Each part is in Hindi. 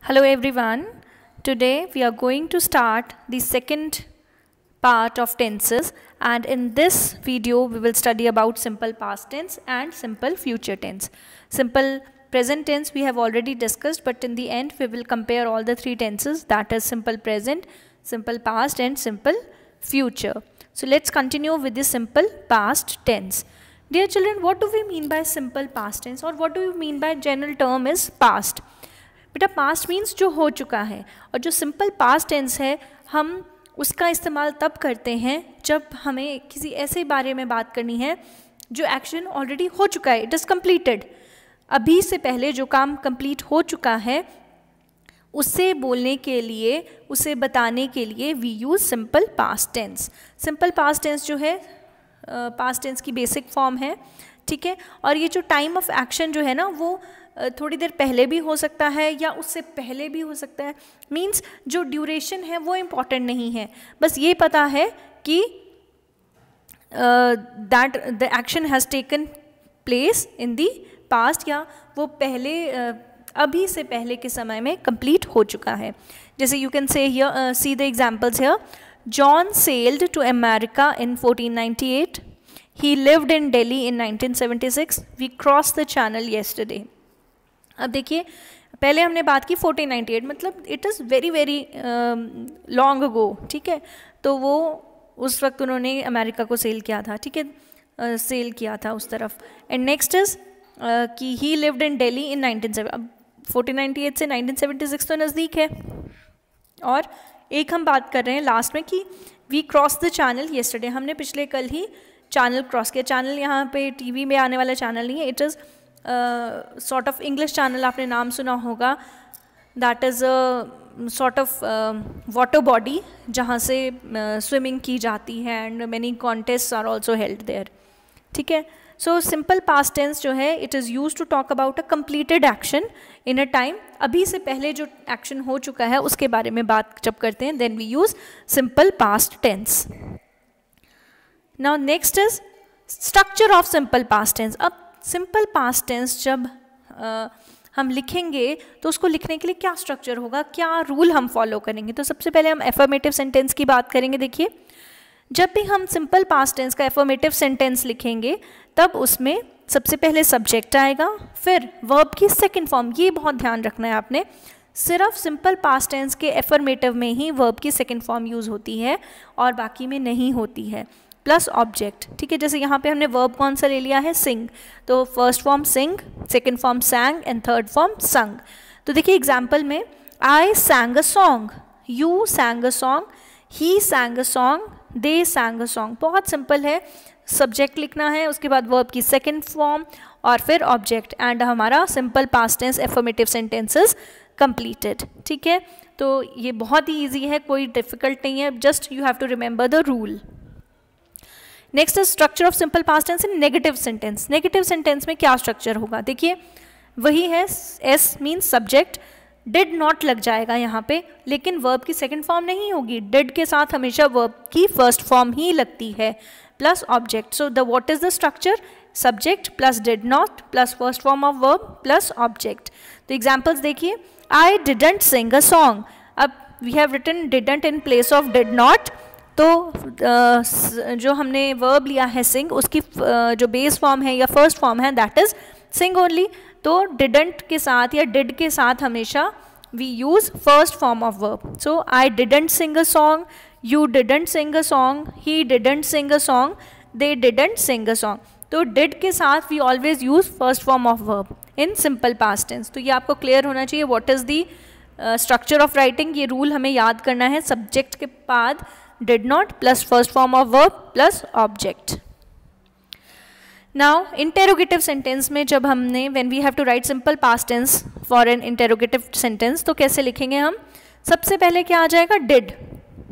Hello everyone. Today we are going to start the second part of tenses, and in this video we will study about simple past tense and simple future tense. Simple present tense we have already discussed, but in the end we will compare all the three tenses, that is simple present, simple past and simple future. So let's continue with the simple past tense. Dear children, what do we mean by simple past tense, or what do you mean by general term is past? बेटा पास्ट मीन्स जो हो चुका है, और जो सिंपल पास्ट टेंस है हम उसका इस्तेमाल तब करते हैं जब हमें किसी ऐसे बारे में बात करनी है जो एक्शन ऑलरेडी हो चुका है, इट इज़ कम्प्लीटेड. अभी से पहले जो काम कंप्लीट हो चुका है उससे बोलने के लिए, उसे बताने के लिए we use simple past tense. Simple past tense जो है पास्ट टेंस की बेसिक फॉर्म है, ठीक है. और ये जो टाइम ऑफ एक्शन जो है ना वो थोड़ी देर पहले भी हो सकता है या उससे पहले भी हो सकता है. मीन्स जो ड्यूरेशन है वो इम्पॉर्टेंट नहीं है, बस ये पता है कि that the action has taken place in the past, या वो पहले अभी से पहले के समय में कंप्लीट हो चुका है. जैसे you can see here, see the examples here. John sailed to America in 1498. He lived in Delhi in 1976. We cross the channel yesterday. अब देखिए, पहले हमने बात की 1498, मतलब it is very very long ago, ठीक है. तो वो उस वक्त उन्होंने अमेरिका को सेल किया था, ठीक है, सेल किया था उस तरफ. एंड नेक्स्ट इज़ कि ही लिव्ड इन दिल्ली इन 1970. अब 1498 से 1976 तो नज़दीक है. और एक हम बात कर रहे हैं लास्ट में कि we cross the channel yesterday. हमने पिछले कल ही चैनल क्रॉस किया. चैनल यहाँ पे टीवी में आने वाला चैनल नहीं है, it is sort of English channel. आपने नाम सुना होगा, that is sort of water body जहाँ से स्विमिंग की जाती है, and many contest are also held there, ठीक है. सो सिंपल पास्ट टेंस जो है it is use to talk about a completed action in a time. अभी से पहले जो एक्शन हो चुका है उसके बारे में बात जब करते हैं, then we use simple past tense. Now next is structure of simple past tense. अब सिंपल पास्ट टेंस जब हम लिखेंगे तो उसको लिखने के लिए क्या स्ट्रक्चर होगा, क्या रूल हम फॉलो करेंगे. तो सबसे पहले हम एफर्मेटिव सेंटेंस की बात करेंगे. देखिए, जब भी हम सिंपल पास्ट टेंस का एफर्मेटिव सेंटेंस लिखेंगे तब उसमें सबसे पहले सब्जेक्ट आएगा, फिर वर्ब की सेकंड फॉर्म. ये बहुत ध्यान रखना है आपने, सिर्फ सिंपल पास्ट टेंस के एफर्मेटिव में ही वर्ब की सेकंड फॉर्म यूज़ होती है और बाकी में नहीं होती है. प्लस ऑब्जेक्ट, ठीक है. जैसे यहाँ पे हमने वर्ब कौन सा ले लिया है, सिंग. तो first form sing, second form sang and third form sung. तो देखिए एग्जाम्पल में, I sang a song, you sang a song, he sang a song, they sang a song. बहुत सिंपल है. सब्जेक्ट लिखना है, उसके बाद वर्ब की सेकंड फॉर्म और फिर ऑब्जेक्ट, एंड हमारा simple past tense affirmative sentences completed, ठीक है. तो ये बहुत ही ईजी है, कोई डिफिकल्ट नहीं है, just you have to remember the rule. Next is structure of simple past tense in negative sentence. Negative sentence में क्या स्ट्रक्चर होगा, देखिए वही है, S means subject, did not लग जाएगा यहाँ पे, लेकिन वर्ब की सेकंड फॉर्म नहीं होगी. डिड के साथ हमेशा वर्ब की फर्स्ट फॉर्म ही लगती है, plus object. So the what is the structure, subject plus did not plus first form of verb plus object. तो एग्जाम्पल्स देखिए, I didn't sing a song. अब we have written didn't in place of did not, तो जो हमने वर्ब लिया है सिंग, उसकी जो बेस फॉर्म है या फर्स्ट फॉर्म है दैट इज सिंग ओनली. तो डिडंट के साथ या डिड के साथ हमेशा we use first form of verb. So I didn't sing a song, you didn't sing a song, he didn't sing a song, they didn't sing a song. तो डिड के साथ we always use first form of verb in simple past tense. तो ये आपको क्लियर होना चाहिए what is the structure of writing. ये रूल हमें याद करना है, सब्जेक्ट के बाद did not plus first form of verb plus object. Now interrogative sentence में जब हमने when we have to write simple past tense for an interrogative sentence, तो कैसे लिखेंगे हम. सबसे पहले क्या आ जाएगा, did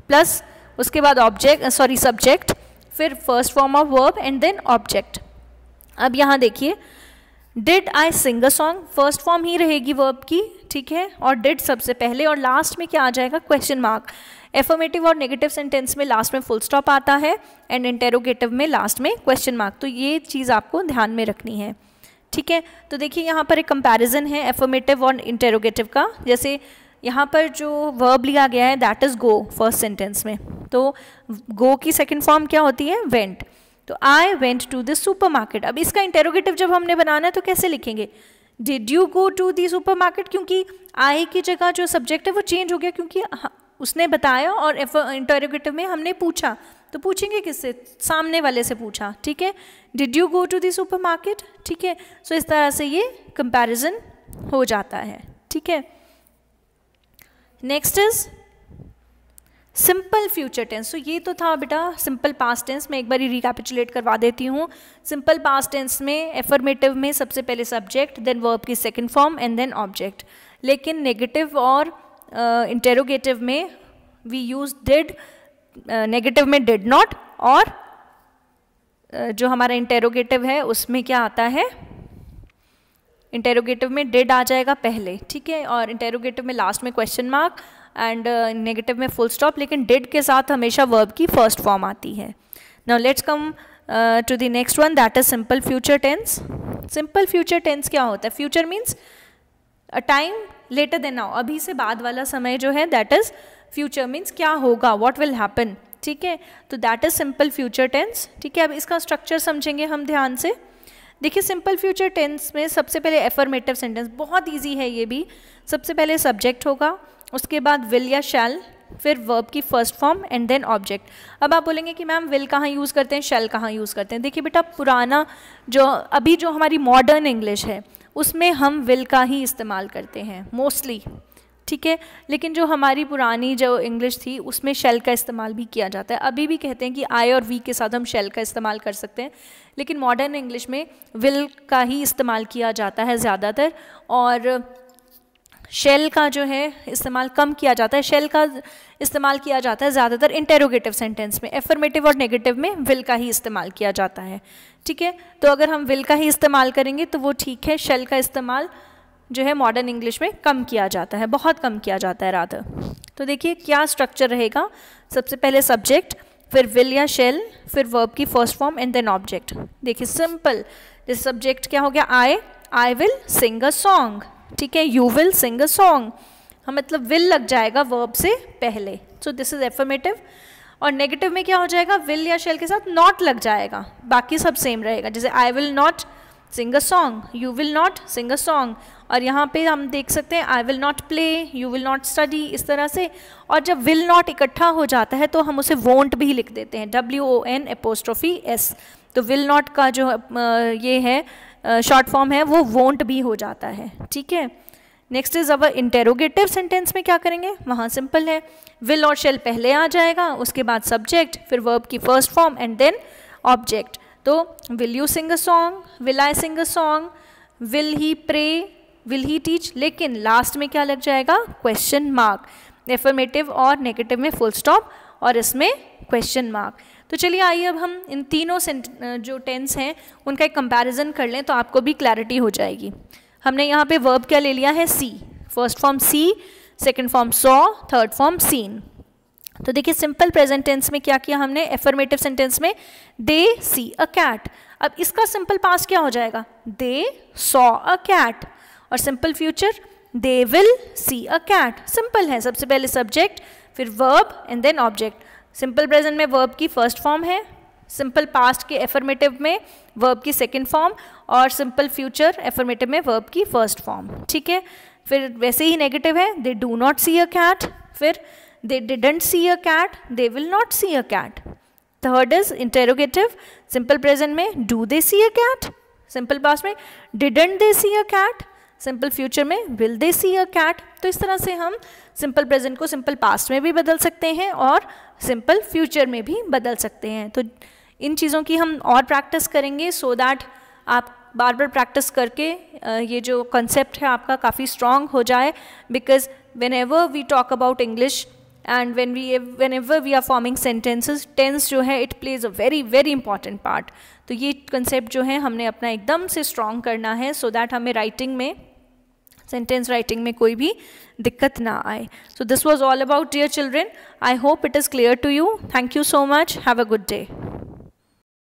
प्लस उसके बाद ऑब्जेक्ट, सॉरी सब्जेक्ट, फिर first form of verb and then object. अब यहाँ देखिए, did I sing a song, first form ही रहेगी वर्ब की, ठीक है, और डिड सबसे पहले, और लास्ट में क्या आ जाएगा, क्वेश्चन मार्क. एफर्मेटिव और नेगेटिव सेंटेंस में लास्ट में फुल स्टॉप आता है एंड इंटेरोगेटिव में लास्ट में क्वेश्चन मार्क. तो ये चीज़ आपको ध्यान में रखनी है, ठीक है, तो देखिए यहाँ पर एक कंपैरिजन है एफर्मेटिव और इंटेरोगेटिव का। जैसे यहाँ पर जो वर्ब लिया गया है that is go first sentence में, तो गो की सेकंड फॉर्म क्या होती है, वेंट। तो I went to the supermarket. अब इसका इंटेरोगेटिव जब हमने बनाना है तो कैसे लिखेंगे, did you go to the supermarket, क्योंकि आई की जगह जो सब्जेक्ट है वो चेंज हो गया, क्योंकि उसने बताया और इंटेरोगेटिव में हमने पूछा, तो पूछेंगे किससे, सामने वाले से पूछा। ठीक है, did you go to the supermarket. ठीक है, सो इस तरह से ये कंपैरिजन हो जाता है। ठीक है, next is simple future tense. तो ये तो था बेटा सिंपल पास्ट टेंस। मैं एक बार रिकैपिचुलेट करवा देती हूँ। सिंपल पास्ट टेंस में एफर्मेटिव में सबसे पहले सब्जेक्ट, देन वर्ब की second form and then object. लेकिन नेगेटिव और इंटेरोगेटिव में वी यूज डिड, नेगेटिव में डिड नॉट, और जो हमारा इंटेरोगेटिव है उसमें क्या आता है, इंटेरोगेटिव में डिड आ जाएगा पहले। ठीक है, और इंटेरोगेटिव में लास्ट में क्वेश्चन मार्क एंड नेगेटिव में फुल स्टॉप, लेकिन डिड के साथ हमेशा वर्ब की फर्स्ट फॉर्म आती है। Now let's come to the next one, that is simple future tense. Simple future tense क्या होता है, future means a time later than now, अभी से बाद वाला समय जो है दैट इज फ्यूचर मीन्स क्या होगा, व्हाट विल हैपन। ठीक है, तो that is simple future tense. ठीक है, अब इसका स्ट्रक्चर समझेंगे हम ध्यान से। देखिए सिंपल फ्यूचर टेंस में सबसे पहले एफर्मेटिव सेंटेंस, बहुत इजी है ये भी। सबसे पहले सब्जेक्ट होगा, उसके बाद विल या शैल, फिर वर्ब की first form and then object. अब आप बोलेंगे कि मैम विल कहाँ यूज़ करते हैं, शैल कहाँ यूज़ करते हैं। देखिए बेटा पुराना जो अभी जो हमारी मॉडर्न इंग्लिश है उसमें हम विल का ही इस्तेमाल करते हैं मोस्टली। ठीक है, लेकिन जो हमारी पुरानी जो इंग्लिश थी उसमें शेल का इस्तेमाल भी किया जाता है। अभी भी कहते हैं कि आई और वी के साथ हम शेल का इस्तेमाल कर सकते हैं, लेकिन मॉडर्न इंग्लिश में विल का ही इस्तेमाल किया जाता है ज़्यादातर, और शेल का जो है इस्तेमाल कम किया जाता है। शेल का इस्तेमाल किया जाता है ज़्यादातर इंटेरोगेटिव सेंटेंस में, एफर्मेटिव और नेगेटिव में विल का ही इस्तेमाल किया जाता है। ठीक है, तो अगर हम विल का ही इस्तेमाल करेंगे तो वो ठीक है, शेल का इस्तेमाल जो है मॉडर्न इंग्लिश में कम किया जाता है, बहुत कम किया जाता है रादर। तो देखिए क्या स्ट्रक्चर रहेगा, सबसे पहले सब्जेक्ट, फिर विल या शेल, फिर वर्ब की first form and then object. देखिए सिंपल, जैसे सब्जेक्ट क्या हो गया, I will sing a song. ठीक है, you will sing a song, हम मतलब विल लग जाएगा वर्ब से पहले, सो दिस इज एफर्मेटिव। और नेगेटिव में क्या हो जाएगा, विल या शेल के साथ नॉट लग जाएगा, बाकी सब सेम रहेगा। जैसे I will not sing a song, you will not sing a song, और यहाँ पे हम देख सकते हैं I will not play, you will not study, इस तरह से। और जब विल नॉट इकट्ठा हो जाता है तो हम उसे वोंट भी लिख देते हैं, WON''S। तो विल नॉट का जो ये है शॉर्ट फॉर्म है वो वोंट भी हो जाता है। ठीक है, next is our interrogative sentence में क्या करेंगे, वहाँ सिंपल है, विल और शेल पहले आ जाएगा, उसके बाद सब्जेक्ट, फिर वर्ब की first form and then object. तो will you sing a song, will I sing a song, will he pray, will he teach, लेकिन लास्ट में क्या लग जाएगा, क्वेश्चन मार्क। एफर्मेटिव और नेगेटिव में फुल स्टॉप और इसमें क्वेश्चन मार्क। तो चलिए आइए अब हम इन तीनों जो टेंस हैं उनका एक कंपैरिजन कर लें तो आपको भी क्लैरिटी हो जाएगी। हमने यहाँ पे वर्ब क्या ले लिया है, see, first form see, second form saw, third form seen. तो देखिए सिंपल प्रेजेंट टेंस में क्या किया हमने, एफर्मेटिव सेंटेंस में दे सी अ कैट। अब इसका सिंपल पास्ट क्या हो जाएगा, दे सॉ अ कैट। और simple future they will see a cat. Simple है, सबसे पहले सब्जेक्ट, फिर verb and then object. Simple present में वर्ब की फर्स्ट फॉर्म है, सिंपल पास्ट के एफर्मेटिव में वर्ब की सेकंड फॉर्म, और सिंपल फ्यूचर एफर्मेटिव में वर्ब की फर्स्ट फॉर्म। ठीक है, फिर वैसे ही नेगेटिव है, they do not see a cat, फिर they didn't see a cat, they will not see a cat. Third is interrogative, simple present में do they see a cat, simple past में didn't they see a cat, simple future में will they see a cat. तो इस तरह से हम simple present को simple past में भी बदल सकते हैं और simple future में भी बदल सकते हैं। तो इन चीज़ों की हम और प्रैक्टिस करेंगे so that आप बार बार प्रैक्टिस करके ये जो कंसेप्ट है आपका काफ़ी स्ट्रॉन्ग हो जाए, because whenever we talk about English and whenever we are forming sentences, tense जो है it plays a very very important part. तो ये कंसेप्ट जो है हमने अपना एकदम से स्ट्रॉन्ग करना है so that हमें राइटिंग में, सेंटेंस राइटिंग में कोई भी दिक्कत ना आए. So this was all about, dear children. I hope it is clear to you. Thank you so much. Have a good day.